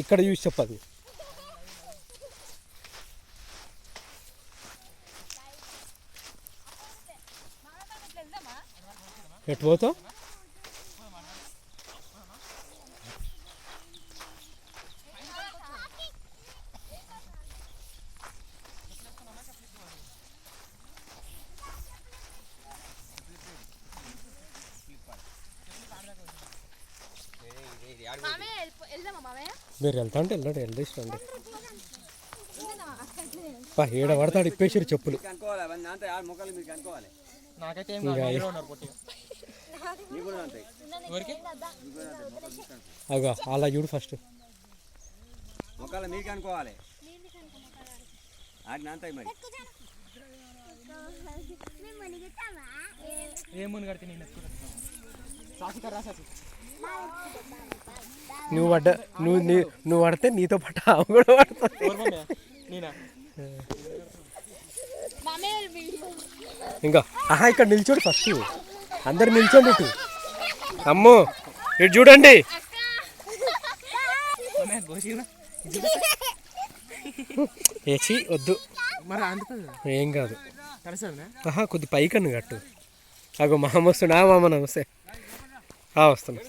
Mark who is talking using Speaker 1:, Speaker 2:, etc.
Speaker 1: ఇక్కడ చూసి చెప్పదు. ఎటు పోతావు? మీరు వెళ్తా అంటే వెళ్ళండి, వెళ్ళిస్తండి. ఏడ పడతాడు ఇప్పేసారు చెప్పులు. అగా అలా చూడు ఫస్ట్.
Speaker 2: మీకు అనుకోవాలి
Speaker 1: నువ్వు పడితే నీతో పాటు ఆమె కూడా పడుతుంది. ఇంకా ఇక్కడ నిల్చోడు ఫస్ట్. అందరు నిల్చోండి ఇటు. అమ్మో ఇటు చూడండి. ఏచి వద్దు, ఏం కాదు. కొద్ది పైకన్ను కట్టు. అగో మామ వస్తుండే. మామ నమస్తే. వస్తున్నా.